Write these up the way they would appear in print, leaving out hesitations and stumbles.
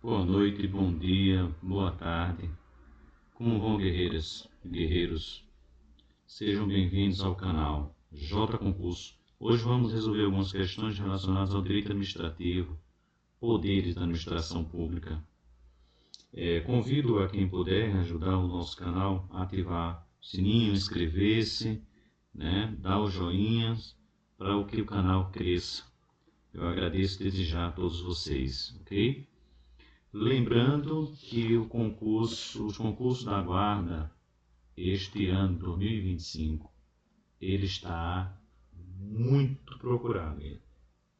Boa noite, bom dia, boa tarde. Como vão, guerreiras e guerreiros? Sejam bem-vindos ao canal J Concurso. Hoje vamos resolver algumas questões relacionadas ao direito administrativo, poderes da administração pública. Convido a quem puder ajudar o nosso canal a ativar o sininho, inscrever-se, dar os joinhas para que o canal cresça. Eu agradeço desde já a todos vocês, ok? Lembrando que os concursos da Guarda, este ano 2025, ele está muito procurado.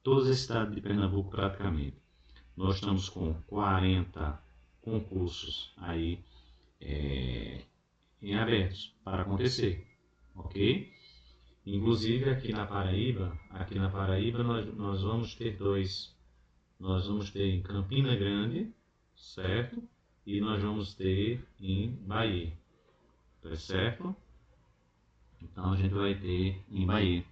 Todos os estados de Pernambuco praticamente. Nós estamos com 40 concursos aí em abertos para acontecer, ok? Inclusive aqui na Paraíba nós vamos ter dois. Nós vamos ter em Campina Grande, certo? E nós vamos ter em Bahia, tá certo? Então a gente vai ter em Bahia.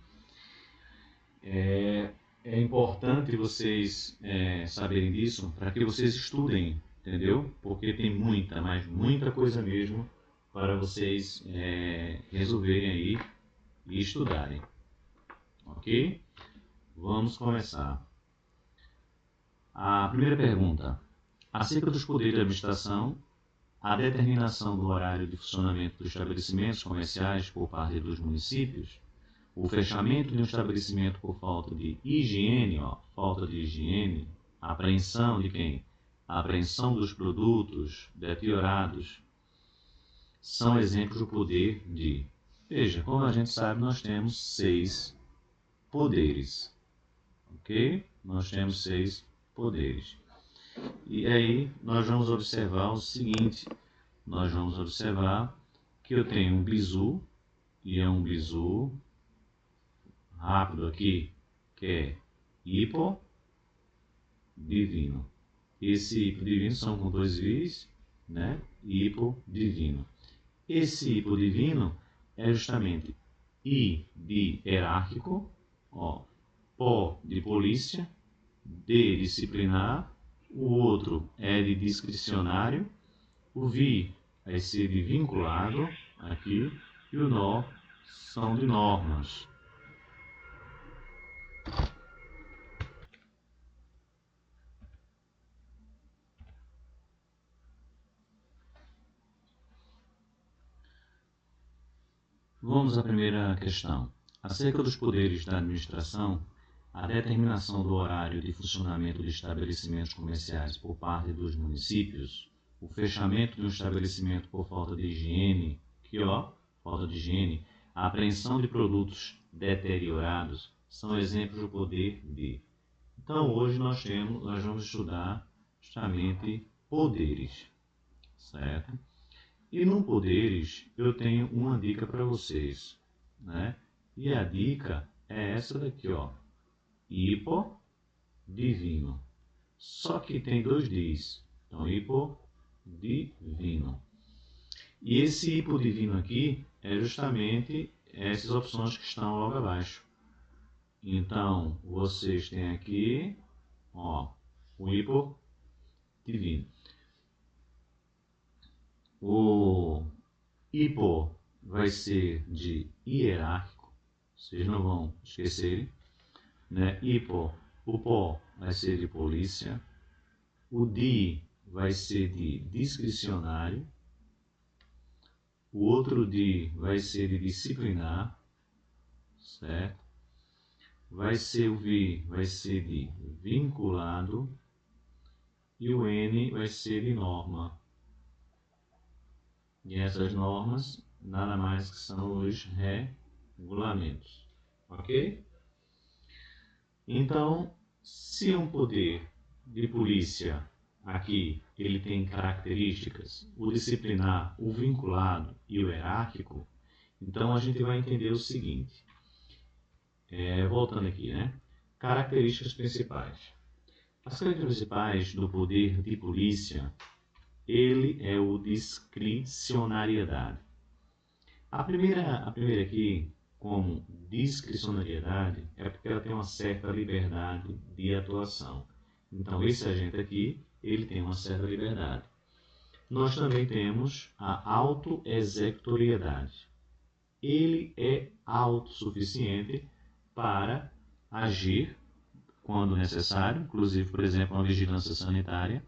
É importante vocês saberem disso para que vocês estudem, entendeu? Porque tem muita, mas muita coisa mesmo para vocês resolverem aí e estudarem, ok? Vamos começar. A primeira pergunta. Acerca dos poderes de administração, a determinação do horário de funcionamento dos estabelecimentos comerciais por parte dos municípios, o fechamento de um estabelecimento por falta de higiene, a apreensão de quem? A apreensão dos produtos deteriorados, são exemplos do poder de... Veja, como a gente sabe, nós temos 6 poderes, ok? Nós temos 6 poderes. E aí nós vamos observar o seguinte, nós vamos observar que eu tenho um bizu, e é um bizu rápido aqui, que é hipodivino. Esse hipodivino são com 2 Is, hipodivino. Esse hipodivino é justamente I de hierárquico, pó de polícia, D disciplinar, o outro é de discricionário, o VI vai ser de vinculado, aqui, e o nó são de normas. Vamos à primeira questão. Acerca dos poderes da administração, a determinação do horário de funcionamento de estabelecimentos comerciais por parte dos municípios, o fechamento de um estabelecimento por falta de higiene, falta de higiene, a apreensão de produtos deteriorados, são exemplos do poder de. Então, hoje nós vamos estudar justamente poderes, certo? E no poderes, eu tenho uma dica para vocês, E a dica é essa daqui, hipodivino. Só que tem 2 Ds. Então, hipodivino. E esse hipodivino aqui é justamente essas opções que estão logo abaixo. Então, vocês têm aqui, o hipodivino. O hipo vai ser de hierárquico, vocês não vão esquecerem, o pó vai ser de polícia, o di vai ser de discricionário, o outro di vai ser de disciplinar, certo? O vi vai ser de vinculado e o N vai ser de norma. E essas normas nada mais que são os regulamentos, ok? Então, se um poder de polícia aqui ele tem características, o disciplinar, o vinculado e o hierárquico, então a gente vai entender o seguinte, voltando aqui, Características principais. As características principais do poder de polícia, ele é o discricionariedade. A primeira aqui, como discricionariedade, é porque ela tem uma certa liberdade de atuação. Então, esse agente aqui, ele tem uma certa liberdade. Nós também temos a autoexecutoriedade. Ele é autossuficiente para agir quando necessário, inclusive, por exemplo, uma vigilância sanitária,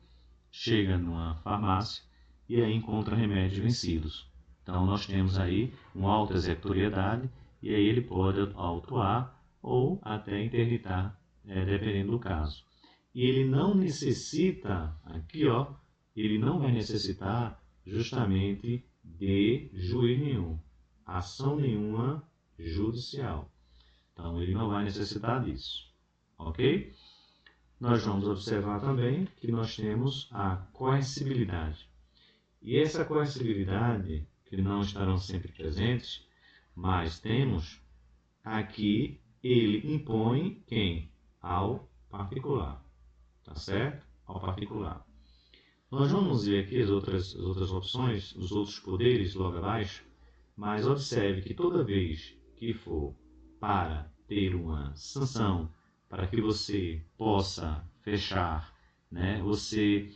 chega numa farmácia e aí encontra remédios vencidos. Então, nós temos aí uma autoexecutoriedade e aí ele pode autuar ou até interditar, dependendo do caso. E ele não necessita, aqui ó, ele não vai necessitar justamente de juiz nenhum, ação nenhuma judicial. Então, ele não vai necessitar disso. Ok? Nós vamos observar também que nós temos a coercibilidade. E essa coercibilidade, que não estarão sempre presentes, mas temos, aqui ele impõe quem? Ao particular. Tá certo? Ao particular. Nós vamos ver aqui as outras opções, os outros poderes logo abaixo, mas observe que toda vez que for para ter uma sanção, para que você possa fechar, né, você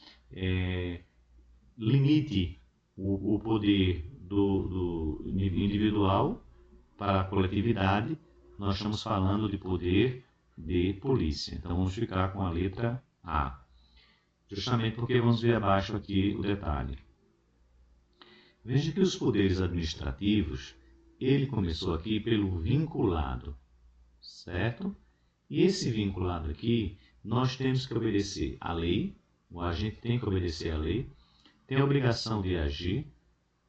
limite o poder do individual para a coletividade, nós estamos falando de poder de polícia. Então vamos ficar com a letra A. Justamente porque vamos ver abaixo aqui o detalhe. Veja que os poderes administrativos, ele começou aqui pelo vinculado, certo? E esse vinculado aqui, nós temos que obedecer à lei, o agente tem que obedecer à lei, tem a obrigação de agir,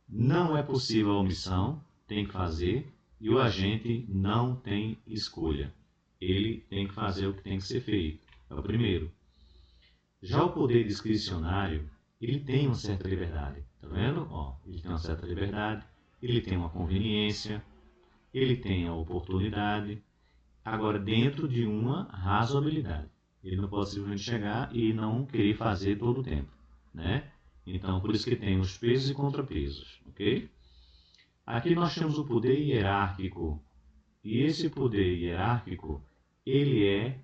não é possível a omissão, tem que fazer, e o agente não tem escolha. Ele tem que fazer o que tem que ser feito. É o primeiro. Já o poder discricionário, ele tem uma certa liberdade. Tá vendo? Ó, ele tem uma certa liberdade, ele tem uma conveniência, ele tem a oportunidade, agora dentro de uma razoabilidade. Ele não pode simplesmente chegar e não querer fazer todo o tempo, né? Então, por isso que tem os pesos e contrapesos, ok? Aqui nós temos o poder hierárquico. E esse poder hierárquico, ele é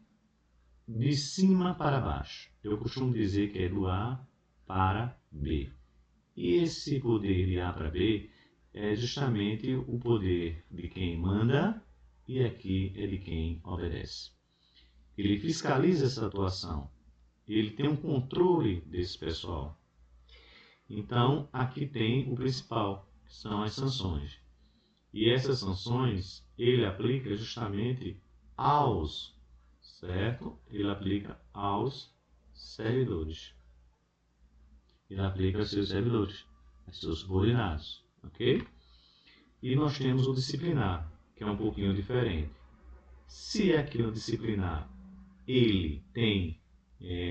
de cima para baixo. Eu costumo dizer que é do A para B. E esse poder de A para B é justamente o poder de quem manda e aqui é de quem obedece. Ele fiscaliza essa atuação. Ele tem um controle desse pessoal. Então, aqui tem o principal, que são as sanções. E essas sanções, ele aplica justamente aos, certo? Ele aplica aos servidores. Ele aplica aos seus servidores, aos seus subordinados, ok? E nós temos o disciplinar, que é um pouquinho diferente. Se aqui no disciplinar ele tem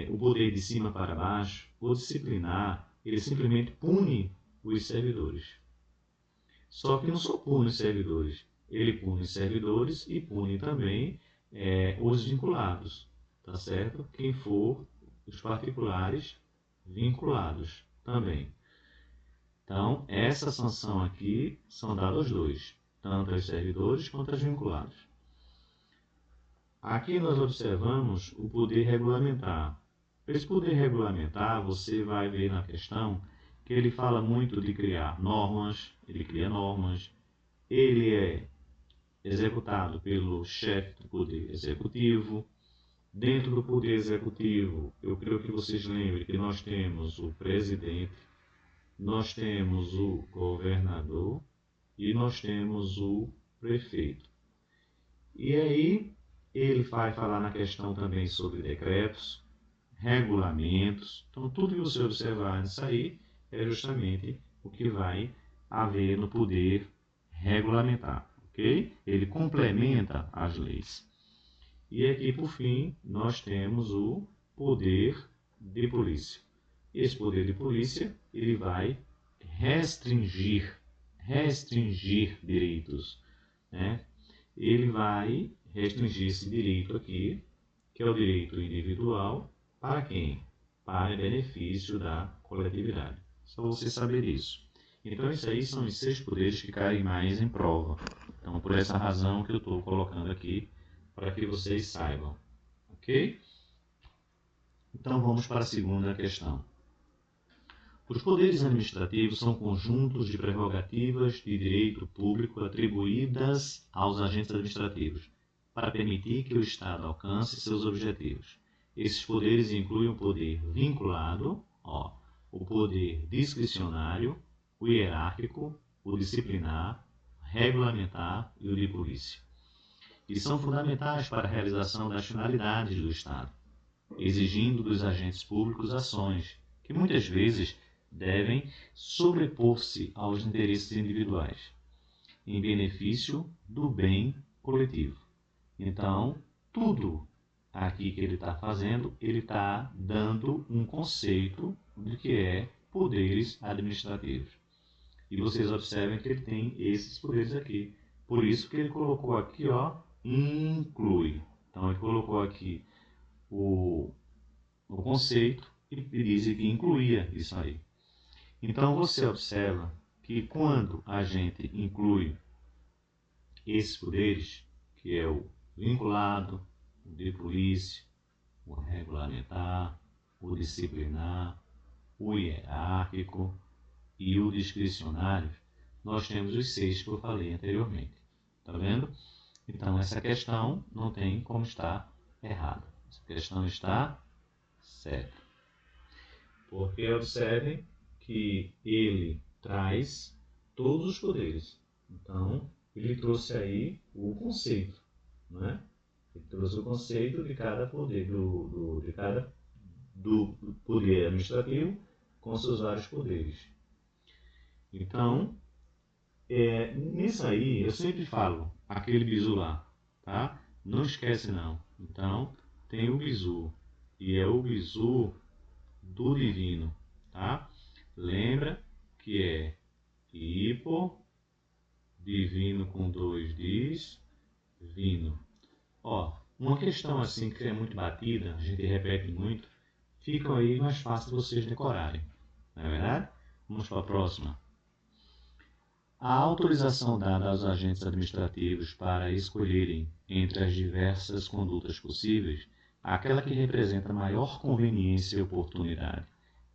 o poder de cima para baixo, o disciplinar, ele simplesmente pune os servidores. Só que não só pune os servidores, ele pune os servidores e pune também os vinculados, tá certo? Quem for os particulares vinculados também. Então, essa sanção aqui são dadas aos dois, tanto aos servidores quanto aos vinculados. Aqui nós observamos o poder regulamentar. Esse poder regulamentar, você vai ver na questão que ele fala muito de criar normas, ele cria normas, ele é executado pelo chefe do poder executivo. Dentro do poder executivo, eu creio que vocês lembrem que nós temos o presidente, nós temos o governador e nós temos o prefeito. E aí, ele vai falar na questão também sobre decretos, regulamentos. Então, tudo que você observar nisso aí é justamente o que vai haver no poder regulamentar, ok? Ele complementa as leis. E aqui, por fim, nós temos o poder de polícia. Esse poder de polícia, ele vai restringir direitos, né? Ele vai restringir esse direito aqui, que é o direito individual, para quem? Para benefício da coletividade. Só você saber isso. Então, isso aí são os 6 poderes que caem mais em prova. Então, por essa razão que eu estou colocando aqui, para que vocês saibam. Ok? Então vamos para a segunda questão. Os poderes administrativos são conjuntos de prerrogativas de direito público atribuídas aos agentes administrativos, para permitir que o Estado alcance seus objetivos. Esses poderes incluem o poder vinculado, o poder discricionário, o hierárquico, o disciplinar, regulamentar e o de polícia. E são fundamentais para a realização das finalidades do Estado, exigindo dos agentes públicos ações que muitas vezes devem sobrepor-se aos interesses individuais, em benefício do bem coletivo. Então, tudo aqui que ele está fazendo, ele está dando um conceito do que é poderes administrativos. E vocês observem que ele tem esses poderes aqui. Por isso que ele colocou aqui, inclui. Então, ele colocou aqui o conceito e disse que incluía isso aí. Então, você observa que quando a gente inclui esses poderes, que é o vinculado, o de polícia, o regulamentar, o disciplinar, o hierárquico e o discricionário, nós temos os 6 que eu falei anteriormente. Tá vendo? Então, essa questão não tem como estar errada. Essa questão está certa. Porque observem que ele traz todos os poderes. Então, ele trouxe aí o conceito, não é? Ele trouxe o conceito de cada poder, do poder administrativo com seus vários poderes. Então, nisso aí, eu sempre falo, aquele bizu lá, tá? Não esquece não. Então, tem o bizu, e é o bizu do divino, tá? Lembra que é hipo, divino com 2 diz, vino. Uma questão assim que é muito batida, a gente repete muito, fica aí mais fácil vocês decorarem, não é verdade? Vamos para a próxima. A autorização dada aos agentes administrativos para escolherem entre as diversas condutas possíveis, aquela que representa maior conveniência e oportunidade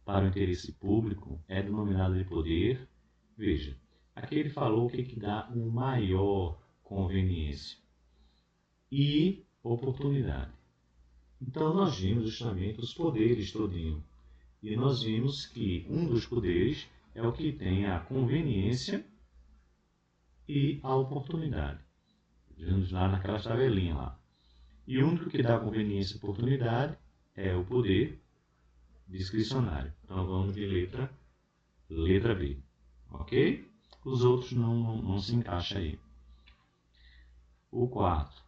para o interesse público é denominada de poder. Veja, aqui ele falou o que dá uma maior conveniência e oportunidade. Então nós vimos justamente os poderes todinho. E nós vimos que um dos poderes é o que tem a conveniência e a oportunidade. Vimos lá naquela tabelinha lá. E o único que dá conveniência e oportunidade é o poder discricionário. Então vamos de letra B. Ok? Os outros não se encaixam aí. O 4.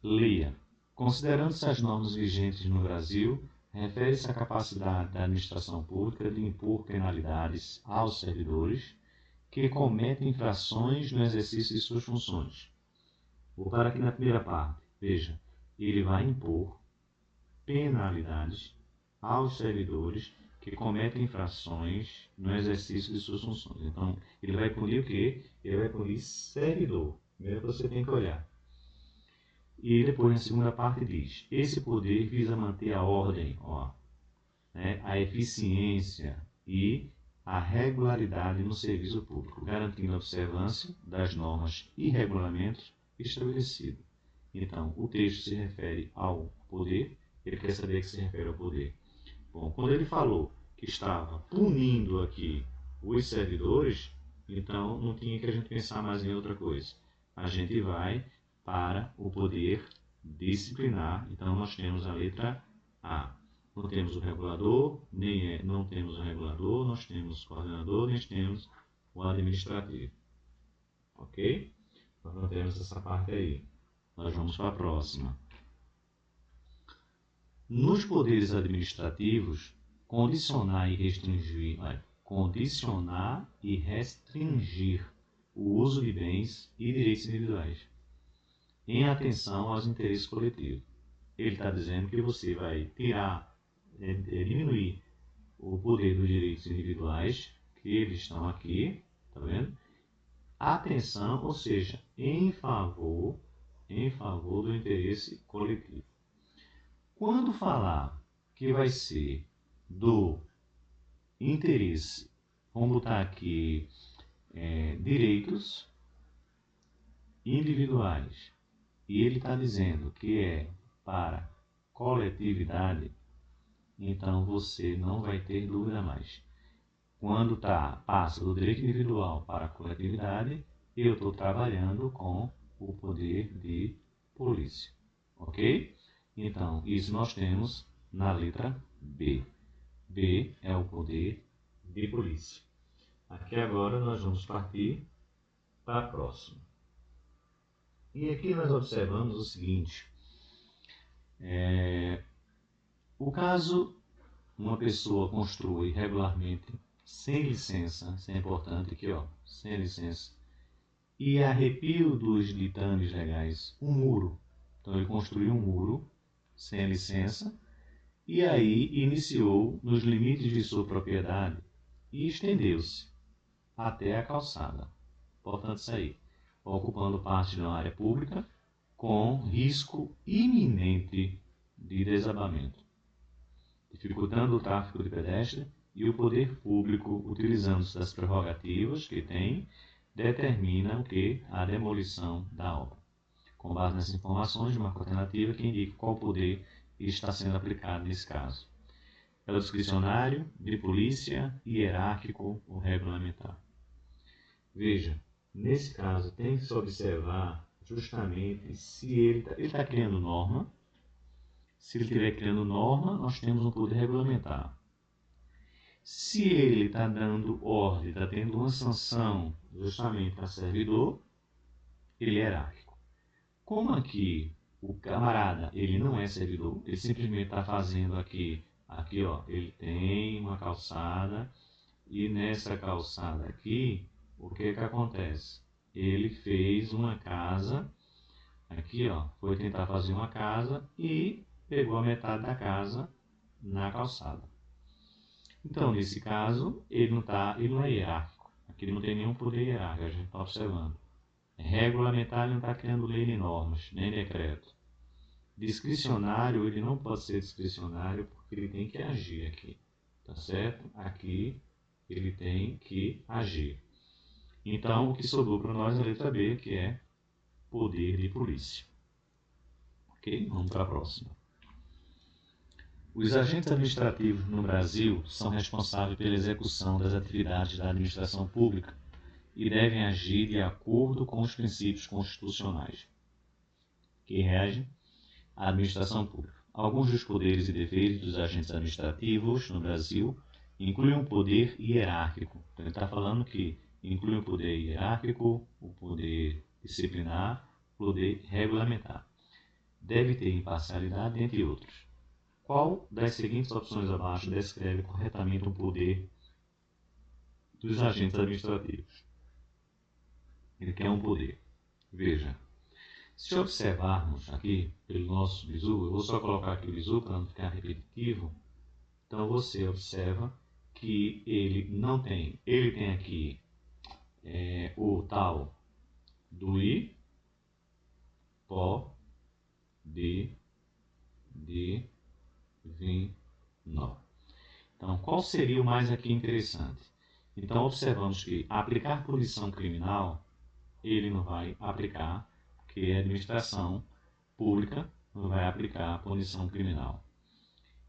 Leia. Considerando-se as normas vigentes no Brasil, refere-se à capacidade da administração pública de impor penalidades aos servidores que cometem infrações no exercício de suas funções. Vou parar aqui na primeira parte. Veja, ele vai impor penalidades aos servidores que cometem infrações no exercício de suas funções. Então, ele vai punir o quê? Ele vai punir servidor. Primeiro você tem que olhar. E depois, na segunda parte, diz: esse poder visa manter a ordem, a eficiência e a regularidade no serviço público, garantindo a observância das normas e regulamentos estabelecidos. Então, o texto se refere ao poder, ele quer saber que se refere ao poder. Bom, quando ele falou que estava punindo aqui os servidores, então não tinha que a gente pensar mais em outra coisa. A gente vai para o poder disciplinar. Então nós temos a letra A. Não temos o regulador, não temos o regulador, nós temos o coordenador, nós temos o administrativo. Ok? Nós não temos essa parte aí. Nós vamos para a próxima. Nos poderes administrativos, condicionar e restringir o uso de bens e direitos individuais, em atenção aos interesses coletivos. Ele está dizendo que você vai diminuir o poder dos direitos individuais, que eles estão aqui, tá vendo? Atenção, ou seja, em favor do interesse coletivo. Quando falar que vai ser do interesse, vamos botar aqui, direitos individuais, e ele está dizendo que é para coletividade, então você não vai ter dúvida mais. Quando passa do direito individual para a coletividade, eu estou trabalhando com o poder de polícia. Ok? Então, isso nós temos na letra B. B é o poder de polícia. Aqui agora nós vamos partir para a próxima. E aqui nós observamos o seguinte. O caso uma pessoa construi regularmente, sem licença, isso é importante aqui, ó, sem licença, e a arrepio dos ditames legais, um muro. Então ele construiu um muro sem licença e aí iniciou nos limites de sua propriedade e estendeu-se até a calçada. Portanto, isso aí, ocupando parte de uma área pública com risco iminente de desabamento, dificultando o tráfego de pedestre, e o poder público, utilizando-se das prerrogativas que tem, determina o que? A demolição da obra. Com base nessas informações, uma alternativa que indica qual poder está sendo aplicado nesse caso. Pelo discricionário, de polícia, hierárquico ou regulamentar. Veja, nesse caso tem que se observar justamente se ele está criando norma. Se ele estiver criando norma, nós temos um poder regulamentar. Se ele está dando ordem, está tendo uma sanção justamente para servidor, ele é hierárquico. Como aqui o camarada ele não é servidor, ele simplesmente está fazendo aqui ó, ele tem uma calçada e nessa calçada aqui, o que acontece? Ele fez uma casa, aqui ó, foi tentar fazer uma casa e pegou a metade da casa na calçada. Então, nesse caso, ele não é hierárquico. Aqui ele não tem nenhum poder hierárquico, a gente está observando. Regulamentar, ele não está criando lei nem normas, nem decreto. Discricionário, ele não pode ser discricionário porque ele tem que agir aqui. Tá certo? Aqui ele tem que agir. Então, o que sobrou para nós é a letra B, que é poder de polícia. Ok? Vamos para a próxima. Os agentes administrativos no Brasil são responsáveis pela execução das atividades da administração pública e devem agir de acordo com os princípios constitucionais que regem a administração pública. Alguns dos poderes e deveres dos agentes administrativos no Brasil incluem um poder hierárquico. Então, ele está falando que inclui o poder hierárquico, o poder disciplinar, o poder regulamentar. Deve ter imparcialidade, entre outros. Qual das seguintes opções abaixo descreve corretamente o poder dos agentes administrativos? Ele quer um poder. Veja, se observarmos aqui pelo nosso bizu, eu vou só colocar aqui o bizu para não ficar repetitivo. Então você observa que ele não tem, ele tem aqui o tal do I, pó, de, vim, nó. Então, qual seria o mais aqui interessante? Então, observamos que aplicar punição criminal, ele não vai aplicar, porque a administração pública não vai aplicar punição criminal.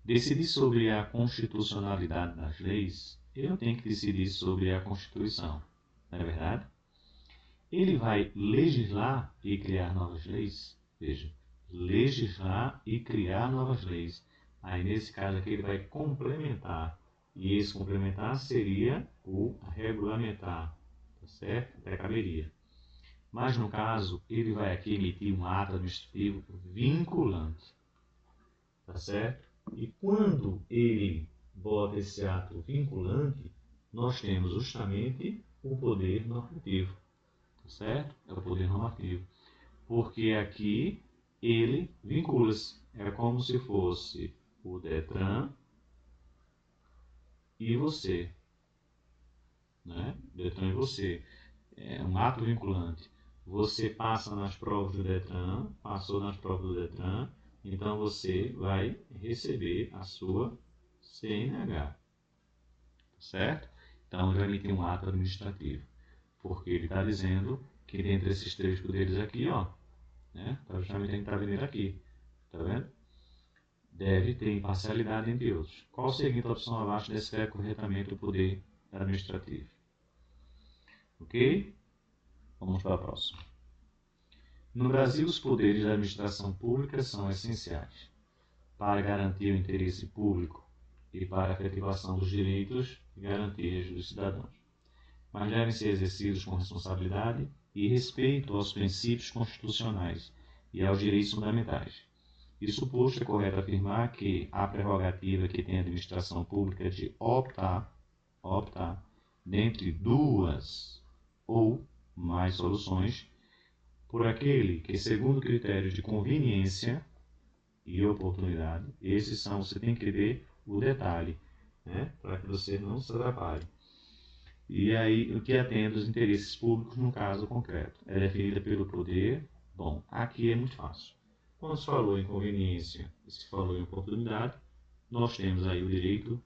Decidir sobre a constitucionalidade das leis, eu tenho que decidir sobre a Constituição, não é verdade? Ele vai legislar e criar novas leis? Veja, legislar e criar novas leis. Aí, nesse caso aqui, ele vai complementar. E esse complementar seria o regulamentar, tá certo? Até caberia. Mas, no caso, ele vai aqui emitir um ato administrativo vinculante, tá certo? E quando ele bota esse ato vinculante, nós temos justamente o poder normativo, tá certo? É o poder normativo. Porque aqui ele vincula-se. É como se fosse o Detran e você. Né? Detran e você. É um ato vinculante. Você passa nas provas do Detran, passou nas provas do Detran, Então você vai receber a sua CNH, certo? Então ele vai emitir um ato administrativo, porque ele está dizendo que dentre esses três poderes aqui, ó, né? Então justamente a gente está vendo aqui, tá vendo? Deve ter imparcialidade entre outros. Qual a seguinte opção abaixo descreve corretamente o poder administrativo? Ok? Vamos para a próxima. No Brasil, os poderes da administração pública são essenciais para garantir o interesse público e para a efetivação dos direitos e garantias dos cidadãos, mas devem ser exercidos com responsabilidade e respeito aos princípios constitucionais e aos direitos fundamentais. Isso posto, é correto afirmar que a prerrogativa que tem a administração pública de optar dentre duas ou mais soluções por aquele que, segundo critérios de conveniência e oportunidade, esses são, você tem que ver o detalhe, né, para que você não se atrapalhe. E aí, o que atende os interesses públicos no caso concreto? É definida pelo poder. Bom, aqui é muito fácil. Quando se falou em conveniência e se falou em oportunidade, nós temos aí o direito,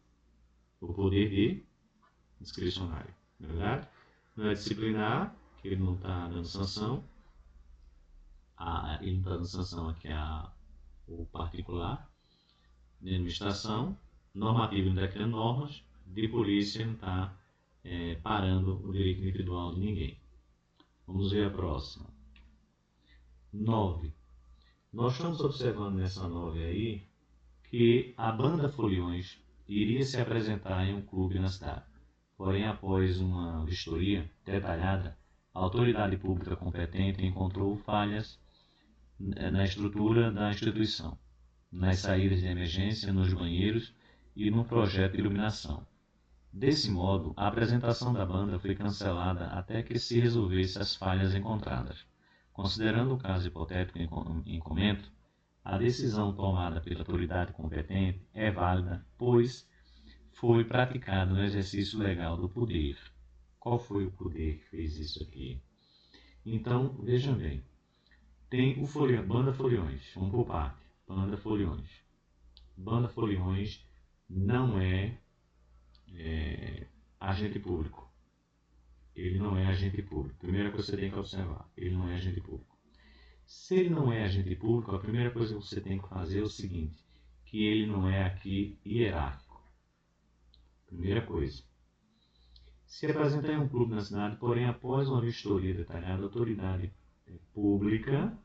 o poder de discricionário, não é verdade? Não é disciplinar, que ele não está dando sanção, ele não está dando sanção aqui o particular, de administração, normativo não está criando normas, de polícia não está parando o direito individual de ninguém. Vamos ver a próxima. 9. Nós estamos observando nessa 9 aí que a banda Foliões iria se apresentar em um clube na cidade. Porém, após uma vistoria detalhada, a autoridade pública competente encontrou falhas na estrutura da instituição, nas saídas de emergência, nos banheiros e no projeto de iluminação. Desse modo, a apresentação da banda foi cancelada até que se resolvesse as falhas encontradas. Considerando o caso hipotético em comento, a decisão tomada pela autoridade competente é válida, pois foi praticado no exercício legal do poder. Qual foi o poder que fez isso aqui? Então, vejam bem. Tem o Banda Foliões, vamos por parte. Banda Foliões. Banda Foliões não é agente público. Ele não é agente público. Primeira coisa que você tem que observar, ele não é agente público. Se ele não é agente público, a primeira coisa que você tem que fazer é o seguinte, que ele não é aqui hierárquico. Primeira coisa. Se apresentar em um clube na cidade, porém após uma vistoria detalhada, a autoridade pública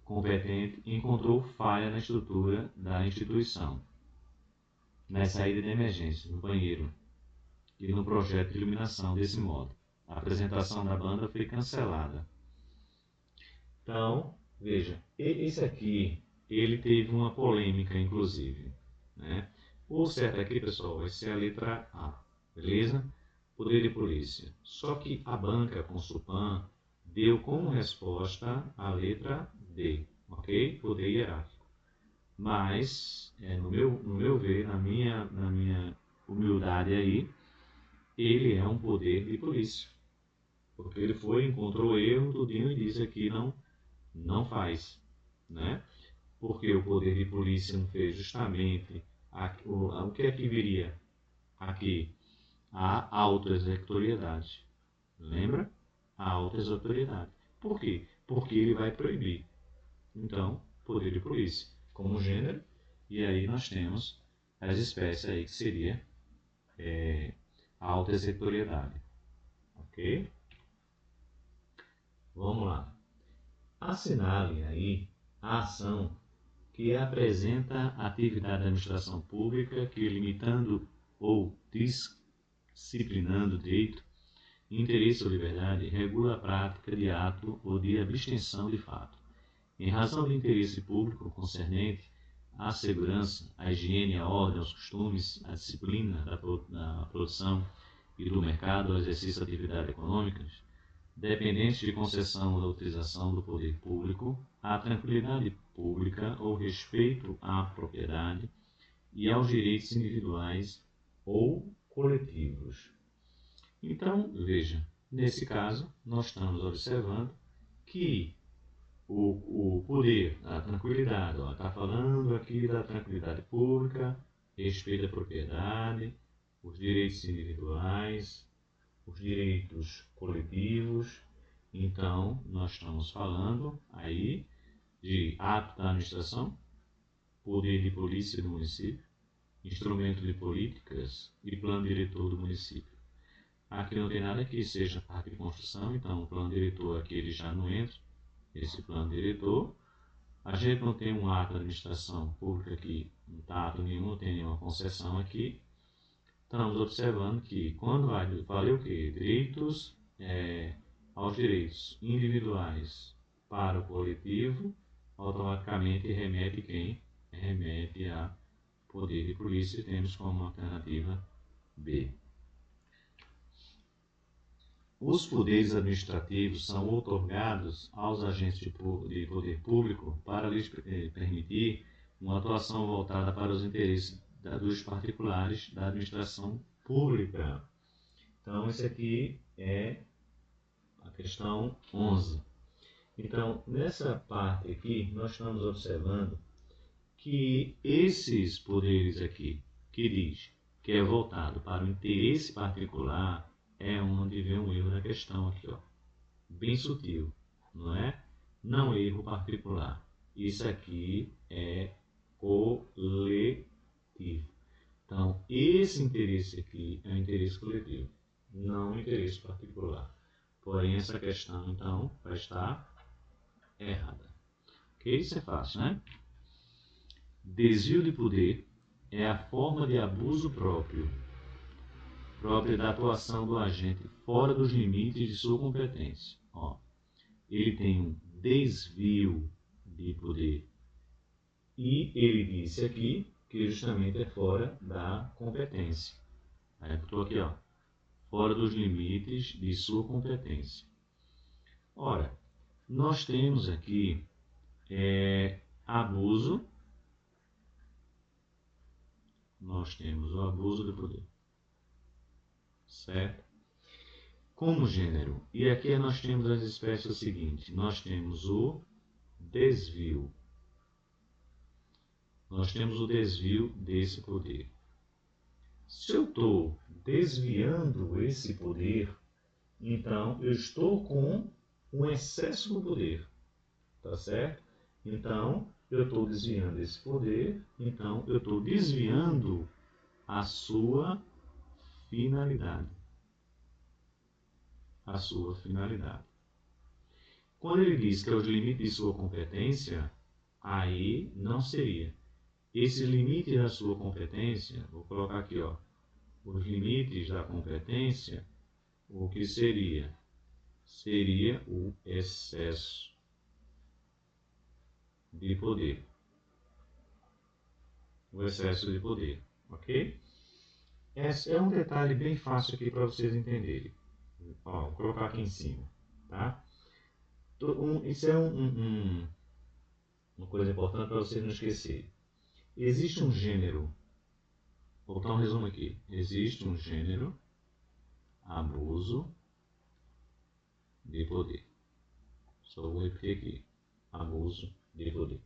competente encontrou falha na estrutura da instituição, na saída de emergência, no banheiro e no projeto de iluminação. Desse modo, a apresentação da banda foi cancelada. Então, veja, esse aqui, ele teve uma polêmica, inclusive, né? O certo aqui, pessoal, vai ser a letra A, beleza? Poder de polícia. Só que a banca Consulpan deu como resposta a letra D, ok? Poder hierárquico. Mas, no meu ver, na minha humildade aí, ele é um poder de polícia. Porque ele encontrou erro, tudinho, e disse aqui não faz, né? Porque o poder de polícia não fez justamente o que é que viria aqui? A autoexecutoriedade. Lembra? A autoexecutoriedade. Por quê? Porque ele vai proibir. Então, poder de polícia como gênero, e aí nós temos as espécies aí que seria a autoexecutoriedade. Ok? Vamos lá. Assinale aí a ação que apresenta a atividade da administração pública que, limitando ou disciplinando direito, interesse ou liberdade, regula a prática de ato ou de abstenção de fato, em razão do interesse público concernente à segurança, à higiene, à ordem, aos costumes, à disciplina da produção e do mercado, ao exercício de atividades econômicas, dependentes de concessão ou autorização do poder público, à tranquilidade pública ou respeito à propriedade e aos direitos individuais ou coletivos. Então, veja, nesse caso, nós estamos observando que o poder, a tranquilidade, está falando aqui da tranquilidade pública, respeito à propriedade, os direitos individuais, os direitos coletivos. Então, nós estamos falando aí de ato da administração, poder de polícia do município, instrumento de políticas e plano diretor do município. Aqui não tem nada que seja parte de construção, então o plano diretor aqui ele já não entra, esse plano diretor. A gente não tem um ato de administração pública aqui, não está ato nenhum, não tem nenhuma concessão aqui. Estamos observando que quando falei o quê? Direitos aos direitos individuais para o coletivo, automaticamente remete quem? Remete a poder de polícia, temos como alternativa B. Os poderes administrativos são outorgados aos agentes de poder público para lhes permitir uma atuação voltada para os interesses dos particulares da administração pública. Então, esse aqui é a questão 11. Então, nessa parte aqui, nós estamos observando que esses poderes aqui, que diz que é voltado para o interesse particular, é onde vem um erro na questão aqui, ó. Bem sutil, não é? Não erro particular. Isso aqui é coletivo. Então, esse interesse aqui é um interesse coletivo, não um interesse particular. Porém, essa questão, então, vai estar errada. Ok? Isso é fácil, né? Desvio de poder é a forma de abuso própria da atuação do agente fora dos limites de sua competência. Ó, ele tem um desvio de poder. E ele disse aqui que justamente é fora da competência. Aí eu estou aqui, ó, fora dos limites de sua competência. Ora, nós temos aqui abuso. Nós temos o abuso de poder. Certo? Como gênero. E aqui nós temos as espécies seguintes. Nós temos o desvio. Nós temos o desvio desse poder. Se eu estou desviando esse poder, então eu estou com um excesso do poder. Tá certo? Então, eu estou desviando esse poder, então eu estou desviando a sua finalidade. A sua finalidade. Quando ele diz que é os limites de sua competência, aí não seria. Esses limites da sua competência, vou colocar aqui, ó, os limites da competência, o que seria? Seria o excesso de poder. O excesso de poder, ok? Esse é um detalhe bem fácil aqui para vocês entenderem. Ó, vou colocar aqui em cima, tá? Isso é uma coisa importante para vocês não esquecerem. Existe um gênero, vou botar um resumo aqui. Existe um gênero, abuso de poder. Só vou repetir aqui, abuso de poder.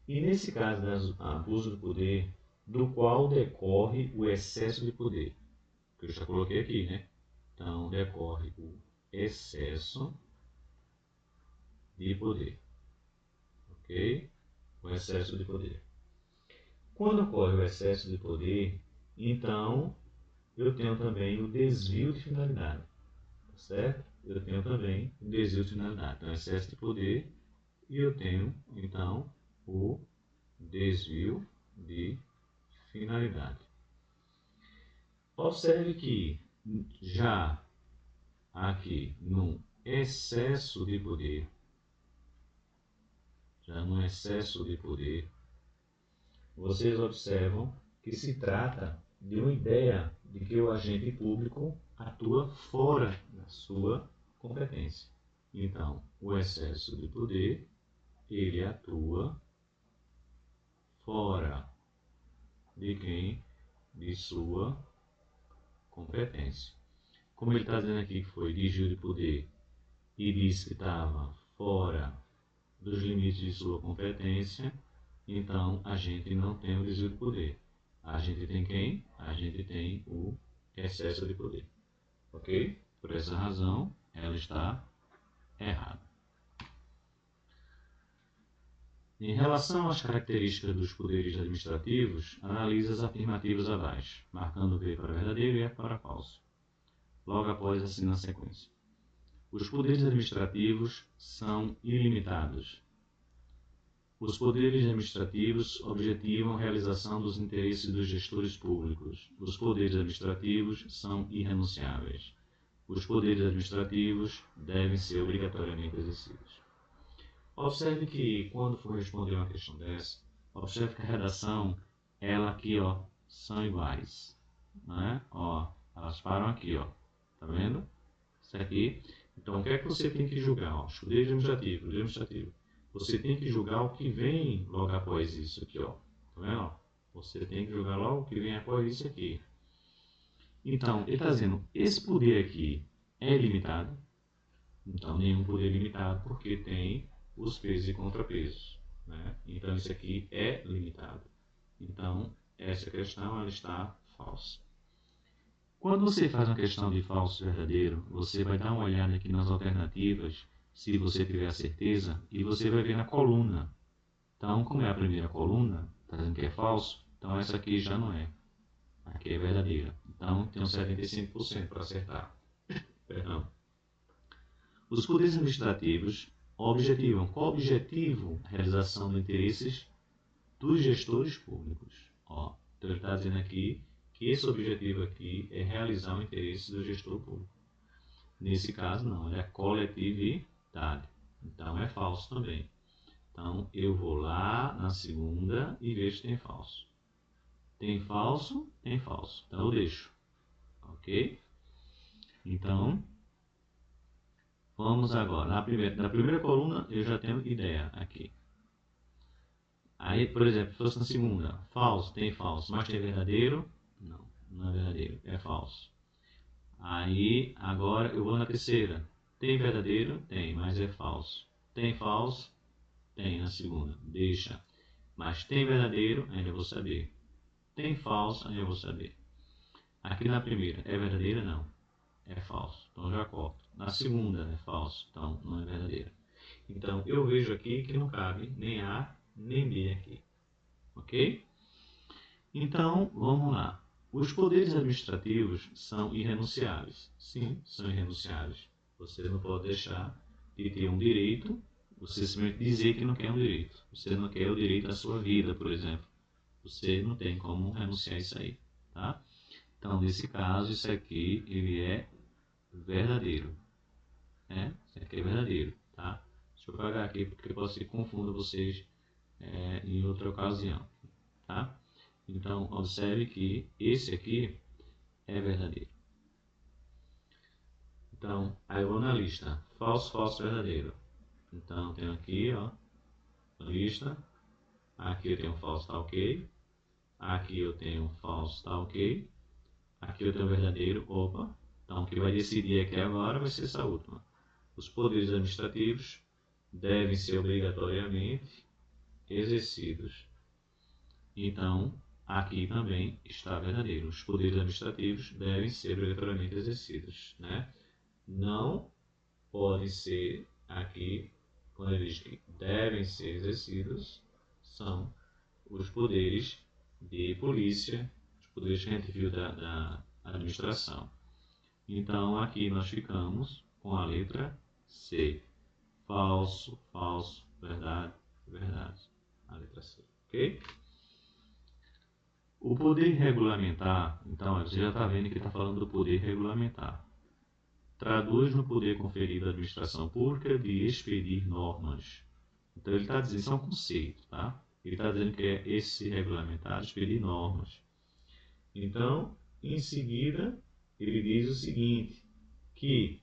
E nesse caso, abuso de poder, do qual decorre o excesso de poder, que eu já coloquei aqui, né? Então, decorre o excesso de poder, ok? O excesso de poder. Quando ocorre o excesso de poder, então eu tenho também o desvio de finalidade, tá certo? Eu tenho também o desvio de finalidade. Então, excesso de poder e eu tenho, então, o desvio de finalidade. Observe que já aqui no excesso de poder, vocês observam que se trata de uma ideia de que o agente público atua fora da sua competência. Então, o excesso de poder, ele atua fora de quem? De sua competência. Como ele está dizendo aqui que foi desvio de poder e disse que estava fora dos limites de sua competência, então a gente não tem o desvio de poder. A gente tem quem? A gente tem o excesso de poder. Ok? Por essa razão, ela está errada. Em relação às características dos poderes administrativos, analise as afirmativas abaixo, marcando V para verdadeiro e F para falso. Logo após, assim na sequência. Os poderes administrativos são ilimitados. Os poderes administrativos objetivam a realização dos interesses dos gestores públicos. Os poderes administrativos são irrenunciáveis. Os poderes administrativos devem ser obrigatoriamente exercidos. Observe que, quando for responder uma questão dessa, observe que a redação, ela aqui, ó, são iguais. Né? Ó, elas param aqui, ó. Tá vendo? Isso aqui. Então, o que é que você tem que julgar? Ó, os poderes administrativos. Você tem que julgar o que vem logo após isso aqui, ó. Tá vendo? Ó? Você tem que julgar logo o que vem após isso aqui. Então, ele está dizendo, esse poder aqui é ilimitado. Então, nenhum poder é limitado, porque tem os pesos e contrapesos. Né? Então, isso aqui é limitado. Então, essa questão ela está falsa. Quando você faz uma questão de falso e verdadeiro, você vai dar uma olhada aqui nas alternativas, se você tiver a certeza, e você vai ver na coluna. Então, como é a primeira coluna, está dizendo que é falso, então essa aqui já não é. Aqui é verdadeira. Então, tem uns 75% para acertar. Perdão. Os poderes administrativos objetivam. Qual o objetivo? A realização dos interesses dos gestores públicos. Ó, então ele está dizendo aqui que esse objetivo aqui é realizar o interesse do gestor público. Nesse caso, não, é a coletividade. Então, é falso também. Então, eu vou lá na segunda e vejo se tem falso. Tem falso? Tem falso. Então, eu deixo. Ok? Então, vamos agora. Na primeira coluna, eu já tenho ideia aqui. Aí, por exemplo, se fosse na segunda, falso, tem falso, mas tem verdadeiro? Não, não é verdadeiro, é falso. Aí, agora eu vou na terceira. Tem verdadeiro? Tem, mas é falso. Tem falso? Tem na segunda, deixa. Mas tem verdadeiro? Ainda vou saber. Tem falso? Ainda vou saber. Aqui na primeira, é verdadeira? Não. É falso. Então já corto. Na segunda, é falso. Então não é verdadeira. Então eu vejo aqui que não cabe nem A nem B aqui. Ok? Então, vamos lá. Os poderes administrativos são irrenunciáveis. Sim, são irrenunciáveis. Você não pode deixar de ter um direito, você simplesmente dizer que não quer um direito. Você não quer o direito à sua vida, por exemplo. Você não tem como renunciar a isso aí. Tá? Então, nesse caso, isso aqui ele é verdadeiro. Né? Isso aqui é verdadeiro. Tá? Deixa eu apagar aqui, porque pode ser que confunda vocês em outra ocasião. Tá? Então, observe que esse aqui é verdadeiro. Então, aí eu vou na lista. Falso, falso, verdadeiro. Então, tenho aqui, ó, a lista. Aqui eu tenho falso, tá ok. Aqui eu tenho falso, tá ok. Aqui eu tenho verdadeiro, opa. Então, o que vai decidir aqui agora vai ser essa última. Os poderes administrativos devem ser obrigatoriamente exercidos. Então, aqui também está verdadeiro. Os poderes administrativos devem ser obrigatoriamente exercidos. Né? Não podem ser, aqui, quando ele diz que devem ser exercidos, são os poderes de polícia, os poderes que a gente viu da administração. Então, aqui nós ficamos com a letra C. Falso, falso, verdade, verdade. A letra C. Ok? O poder regulamentar, então, você já está vendo que está falando do poder regulamentar. Traduz no poder conferido à administração pública de expedir normas. Então, ele está dizendo, isso é um conceito, tá? Ele está dizendo que é esse regulamentar, expedir normas. Então, em seguida, ele diz o seguinte, que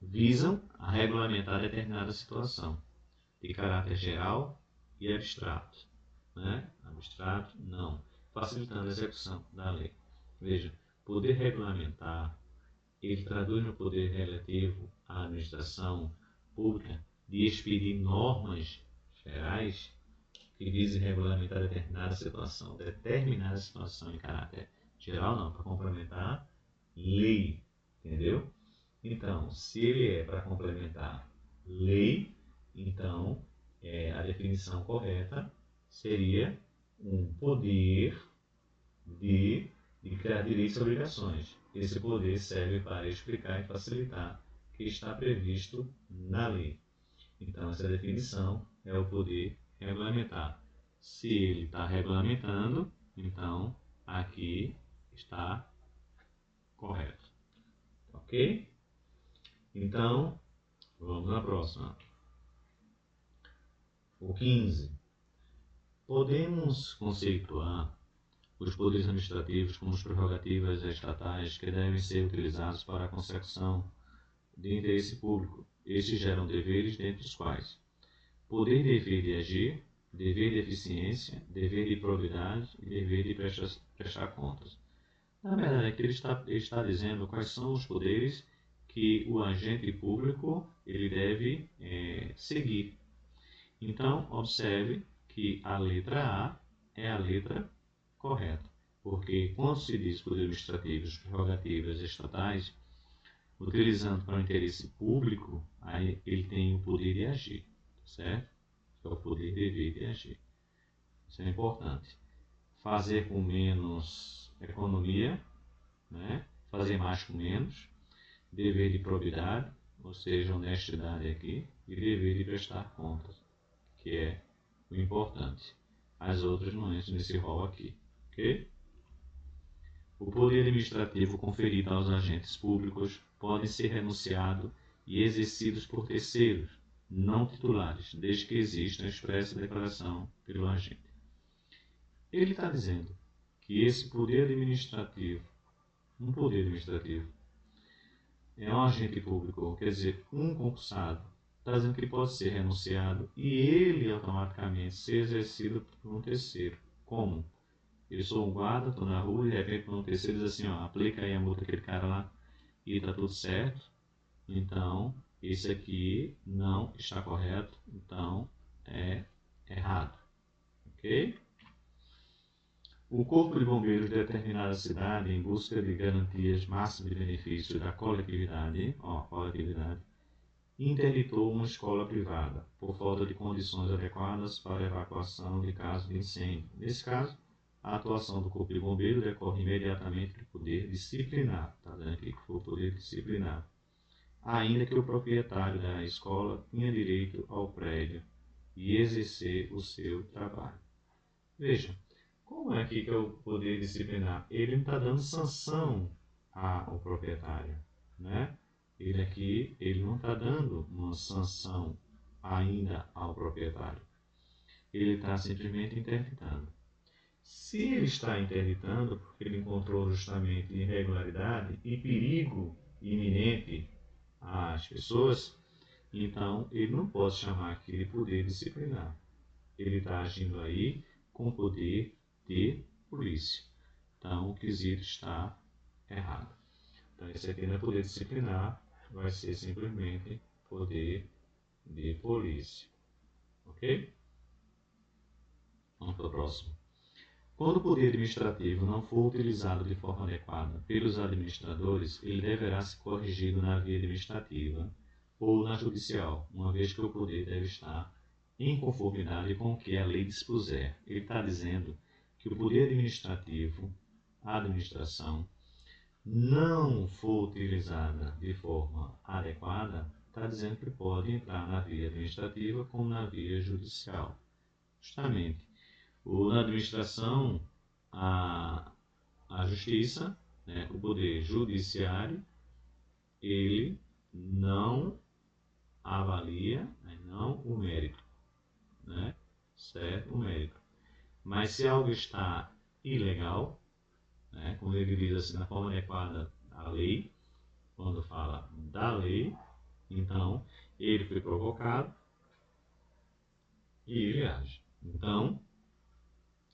visam a regulamentar determinada situação, de caráter geral e abstrato. Né? Abstrato, não. Facilitando a execução da lei. Veja, poder regulamentar ele traduz no poder relativo à administração pública de expedir normas gerais que visem regulamentar determinada situação em caráter geral, não, para complementar lei, entendeu? Então, se ele é para complementar lei, então a definição correta seria um poder de criar direitos e obrigações. Esse poder serve para explicar e facilitar o que está previsto na lei. Então, essa definição é o poder regulamentar. Se ele está regulamentando, então aqui está correto. Ok? Então, vamos à próxima. O 15. Podemos conceituar os poderes administrativos como as prerrogativas estatais que devem ser utilizados para a consecução de interesse público. Estes geram deveres, dentre os quais poder e dever de agir, dever de eficiência, dever de probidade e dever de prestar contas. Na verdade, aqui ele está dizendo quais são os poderes que o agente público ele deve seguir. Então, observe que a letra A é a letra correta, porque quando se diz poder administrativos, prerrogativas estatais, utilizando para o interesse público, aí ele tem o poder de agir, certo? Que é o poder dever de agir. Isso é importante. Fazer com menos economia, né? Fazer mais com menos, dever de probidade, ou seja, honestidade aqui, e dever de prestar contas, que é o importante. As outras não entram nesse rol aqui, ok? O poder administrativo conferido aos agentes públicos pode ser renunciado e exercidos por terceiros, não titulares, desde que exista a expressa declaração pelo agente. Ele está dizendo que esse poder administrativo, é um agente público, quer dizer, um concursado, está dizendo que ele pode ser renunciado e ele automaticamente ser exercido por um terceiro. Como? Eu sou um guarda, estou na rua e de repente um terceiro diz assim, ó, aplica aí a multa daquele cara lá e está tudo certo. Então, esse aqui não está correto, então é errado. Ok? O Corpo de Bombeiros de determinada cidade, em busca de garantias máximas de benefício da coletividade, interditou uma escola privada por falta de condições adequadas para evacuação de caso de incêndio. Nesse caso, a atuação do Corpo de Bombeiros decorre imediatamente do poder disciplinar, está dizendo aqui que foi o poder disciplinar, ainda que o proprietário da escola tenha direito ao prédio e exercer o seu trabalho. Veja, como é aqui que é o poder disciplinar? Ele não está dando sanção ao proprietário, né? Ele não está dando uma sanção ainda ao proprietário. Ele está simplesmente interditando. Se ele está interditando, porque ele encontrou justamente irregularidade e perigo iminente às pessoas, então ele não pode chamar aqui de poder disciplinar. Ele está agindo aí com poder de polícia. Então o quesito está errado. Então esse aqui não é poder disciplinar, vai ser simplesmente poder de polícia. Ok? Vamos para o próximo. Quando o poder administrativo não for utilizado de forma adequada pelos administradores, ele deverá ser corrigido na via administrativa ou na judicial, uma vez que o poder deve estar em conformidade com o que a lei dispuser. Ele está dizendo que o poder administrativo, a administração, não for utilizada de forma adequada, está dizendo que pode entrar na via administrativa como na via judicial. Justamente, na administração, a justiça, né, o poder judiciário, ele não avalia, né, não o mérito, né, certo? O mérito. Mas se algo está ilegal, né, como ele diz assim, na forma adequada à lei, quando fala da lei, então ele foi provocado e ele age. Então,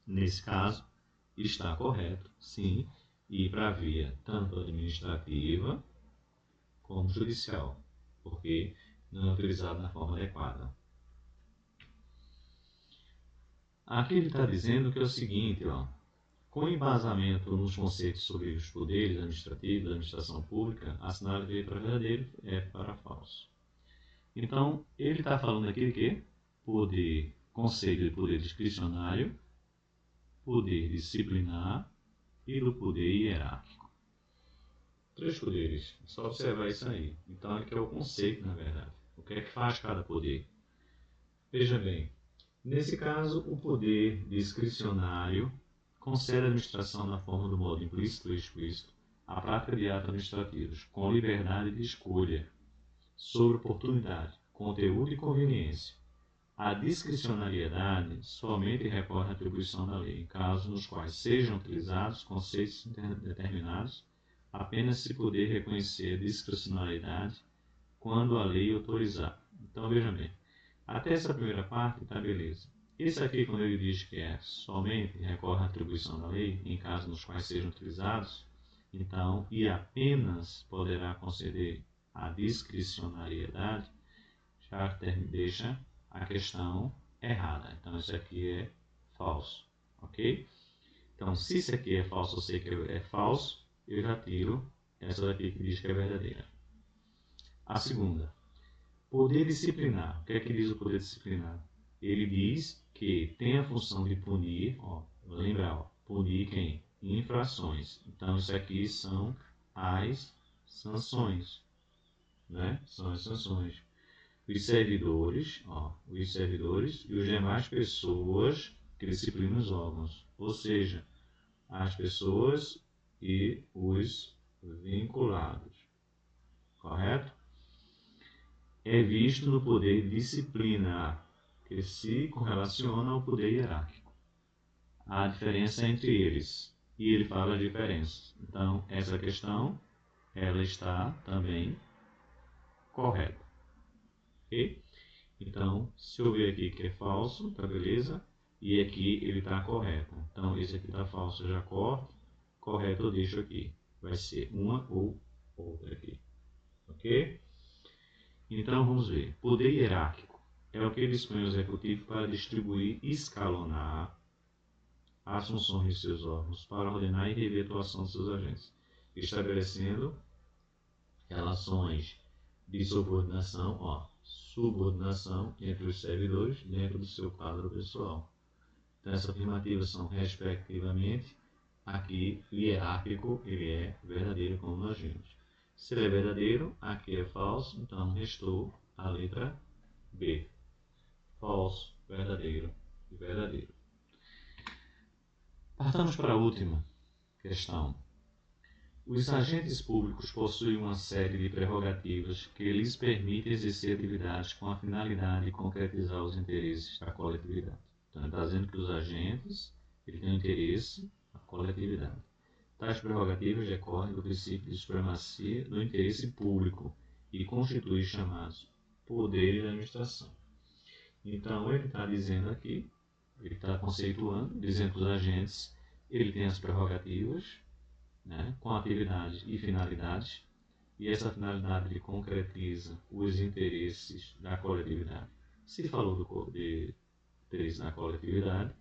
nesse caso, está correto, sim, ir para a via tanto administrativa como judicial, porque não é utilizado na forma adequada. Aqui ele está dizendo que é o seguinte, ó, com embasamento nos conceitos sobre os poderes administrativos da administração pública, assinar de para verdadeiro é para falso. Então, ele está falando aqui de quê? Poder, conceito de poder discricionário, poder disciplinar e do poder hierárquico. 3 poderes, é só observar isso aí. Então, aqui é o conceito, na verdade. O que é que faz cada poder? Veja bem, nesse caso, o poder discricionário concede à administração na forma do modo implícito ou explícito a prática de atos administrativos, com liberdade de escolha sobre oportunidade, conteúdo e conveniência. A discricionariedade somente recorre à atribuição da lei, em casos nos quais sejam utilizados conceitos determinados, apenas se poder reconhecer a discricionariedade quando a lei autorizar. Então, veja bem, até essa primeira parte está beleza. Isso aqui, quando ele diz que é somente recorre à atribuição da lei, em casos nos quais sejam utilizados, então, e apenas poderá conceder a discricionariedade, já deixa a questão errada. Então, isso aqui é falso, ok? Então, se isso aqui é falso, eu sei que é falso, eu já tiro essa daqui que diz que é verdadeira. A segunda, poder disciplinar. O que é que diz o poder disciplinar? Ele diz que tem a função de punir, vou lembrar, punir quem? Infrações. Então, isso aqui são as sanções, né? São as sanções. Os servidores e os demais pessoas que disciplinam os órgãos, ou seja, as pessoas e os vinculados, correto? É visto no poder disciplinar, que se correlaciona ao poder hierárquico. A diferença entre eles, e ele fala a diferença. Então, essa questão, ela está também correta, ok? Então, se eu ver aqui que é falso, tá beleza? E aqui ele está correto. Então, esse aqui está falso, eu já corto. Correto eu deixo aqui. Vai ser uma ou outra aqui. Ok? Então, vamos ver. Poder hierárquico é o que dispõe o executivo para distribuir e escalonar as funções de seus órgãos, para ordenar e rever a atuação de seus agentes, estabelecendo relações de subordinação, subordinação entre os servidores dentro do seu quadro pessoal. Então, essas afirmativas são, respectivamente, aqui, hierárquico, ele é verdadeiro como nós vimos. Se ele é verdadeiro, aqui é falso, então restou a letra B. Falso, verdadeiro e verdadeiro. Partamos para a última questão. Os agentes públicos possuem uma série de prerrogativas que lhes permitem exercer atividades com a finalidade de concretizar os interesses da coletividade. Então, ele está dizendo que os agentes têm um interesse na coletividade. Tais prerrogativas decorrem do princípio de supremacia do interesse público e constituem os chamados poderes da administração. Então, ele está dizendo aqui, ele está conceituando, dizendo que os agentes têm as prerrogativas, né, com atividades e finalidades, e essa finalidade ele concretiza os interesses da coletividade. Se falou de interesse da coletividade,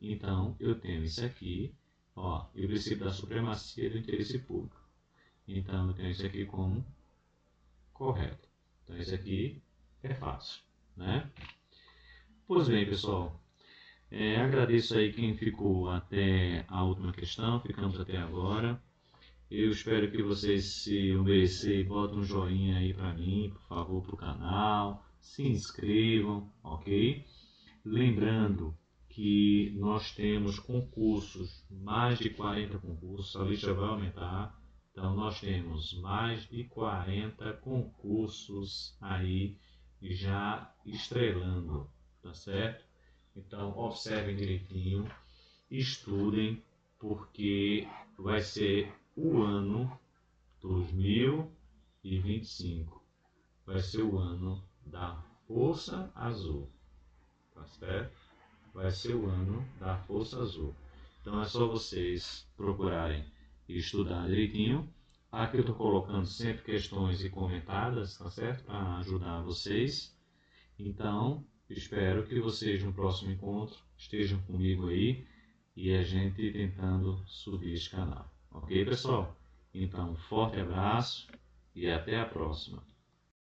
então eu tenho isso aqui, e o princípio da supremacia do interesse público. Então eu tenho isso aqui como correto. Então isso aqui é fácil, né? Pois bem, pessoal, agradeço aí quem ficou até a última questão, ficamos até agora. Eu espero que vocês, se o merecer, botem um joinha aí para mim, por favor, para o canal, se inscrevam, ok? Lembrando que nós temos concursos, mais de 40 concursos, a lista vai aumentar, então nós temos mais de 40 concursos aí já estrelando, tá certo? Então observem direitinho, estudem, porque vai ser o ano 2025. Vai ser o ano da Força Azul. Tá certo? Vai ser o ano da Força Azul. Então é só vocês procurarem e estudar direitinho Aqui eu estou colocando sempre questões e comentadas, tá certo? Para ajudar vocês. Então, espero que vocês no próximo encontro estejam comigo aí e a gente tentando subir este canal. Ok, pessoal? Então, forte abraço e até a próxima.